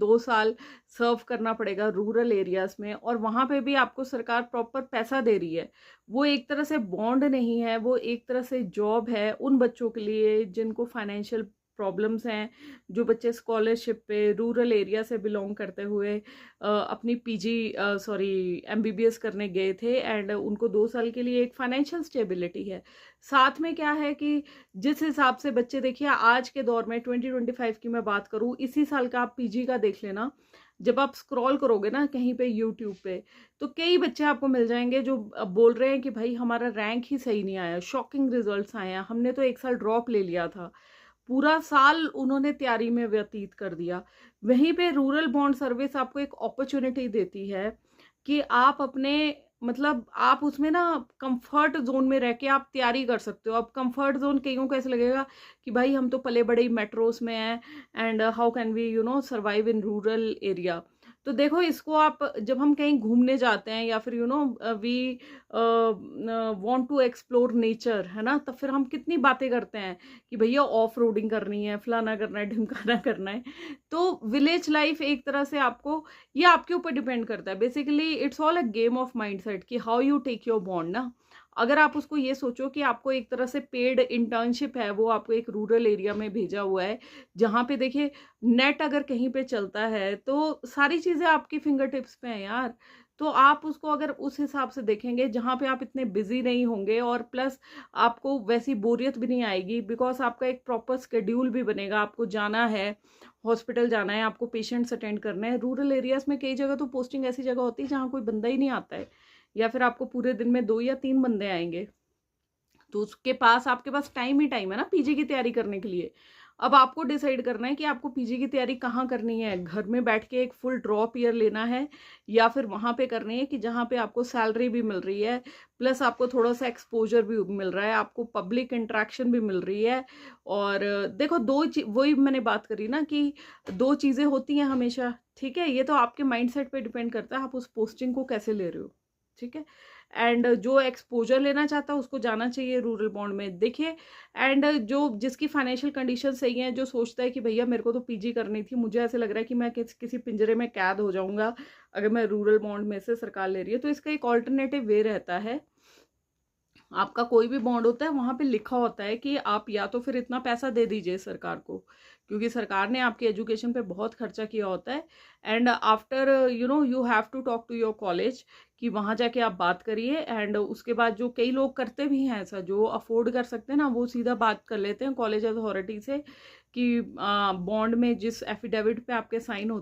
2 साल सर्व करना पड़ेगा रूरल एरियाज़ में, और वहाँ पे भी आपको सरकार प्रॉपर पैसा दे रही है। वो एक तरह से बॉन्ड नहीं है, वो एक तरह से जॉब है उन बच्चों के लिए जिनको फाइनेंशियल प्रॉब्लम्स हैं, जो बच्चे स्कॉलरशिप पे रूरल एरिया से बिलोंग करते हुए अपनी पीजी सॉरी एमबीबीएस करने गए थे, एंड उनको 2 साल के लिए एक फाइनेंशियल स्टेबिलिटी है। साथ में क्या है कि जिस हिसाब से बच्चे, देखिए आज के दौर में 2025 की मैं बात करूँ, इसी साल का आप पीजी का देख लेना, जब आप स्क्रॉल करोगे ना कहीं पे यूट्यूब पे, तो कई बच्चे आपको मिल जाएंगे जो बोल रहे हैं कि भाई हमारा रैंक ही सही नहीं आया, शॉकिंग रिजल्ट्स आए हैं, हमने तो 1 साल ड्रॉप ले लिया था। पूरा साल उन्होंने तैयारी में व्यतीत कर दिया। वहीं पे रूरल बॉन्ड सर्विस आपको एक अपॉर्चुनिटी देती है कि आप अपने, मतलब आप उसमें ना कंफर्ट जोन में रह के आप तैयारी कर सकते हो। अब कंफर्ट जोन कईयों को ऐसे लगेगा कि भाई हम तो पले बड़े ही मेट्रोस में हैं, and how can we survive in rural area. तो देखो, इसको आप जब हम कहीं घूमने जाते हैं या फिर we want to explore nature, है ना, तब फिर हम कितनी बातें करते हैं कि भैया ऑफ रोडिंग करनी है, फलाना करना है, ढिमकाना करना है। तो विलेज लाइफ एक तरह से आपको, ये आपके ऊपर डिपेंड करता है। Basically it's all a game of mindset कि how you take your bond ना। अगर आप उसको ये सोचो कि आपको एक तरह से पेड इंटर्नशिप है, वो आपको एक रूरल एरिया में भेजा हुआ है, जहाँ पे देखिए नेट अगर कहीं पे चलता है तो सारी चीज़ें आपकी फिंगर टिप्स पे हैं यार। तो आप उसको अगर उस हिसाब से देखेंगे जहाँ पे आप इतने बिजी नहीं होंगे, और प्लस आपको वैसी बोरियत भी नहीं आएगी, बिकॉज आपका एक प्रॉपर स्केड्यूल भी बनेगा। आपको जाना है, हॉस्पिटल जाना है, आपको पेशेंट्स अटेंड करना है। रूरल एरियाज में कई जगह तो पोस्टिंग ऐसी जगह होती है जहाँ कोई बंदा ही नहीं आता है, या फिर आपको पूरे दिन में 2 या 3 बंदे आएंगे, तो उसके पास, आपके पास टाइम ही टाइम है ना पीजी की तैयारी करने के लिए। अब आपको डिसाइड करना है कि आपको पीजी की तैयारी कहाँ करनी है, घर में बैठ के एक फुल ड्रॉप ईयर लेना है, या फिर वहाँ पे करनी है कि जहाँ पे आपको सैलरी भी मिल रही है, प्लस आपको थोड़ा सा एक्सपोजर भी मिल रहा है, आपको पब्लिक इंटरेक्शन भी मिल रही है। और देखो, वही मैंने बात करी ना कि 2 चीज़ें होती हैं हमेशा, ठीक है। ये तो आपके माइंडसेट पे डिपेंड करता है, आप उस पोस्टिंग को कैसे ले रहे हो, ठीक है। एंड जो एक्सपोजर लेना चाहता है उसको जाना चाहिए रूरल बॉन्ड में, देखिए। एंड जो जिसकी फाइनेंशियल कंडीशन सही है, जो सोचता है कि भैया मेरे को तो पीजी करनी थी, मुझे ऐसे लग रहा है कि मैं किसी पिंजरे में कैद हो जाऊंगा अगर मैं रूरल बॉन्ड में से सरकार ले रही है, तो इसका एक ऑल्टरनेटिव वे रहता है। आपका कोई भी बॉन्ड होता है वहां पे लिखा होता है कि आप या तो फिर इतना पैसा दे दीजिए सरकार को, क्योंकि सरकार ने आपके एजुकेशन पे बहुत खर्चा किया होता है। And after you have to talk to your college, कि वहां जाके आप बात करिए। एंड उसके बाद जो कई लोग करते भी हैं ऐसा, जो अफोर्ड कर सकते हैं ना, वो सीधा बात कर लेते हैं कॉलेज अथॉरिटी से कि बॉन्ड में जिस एफिडेविट पे आपके साइन होते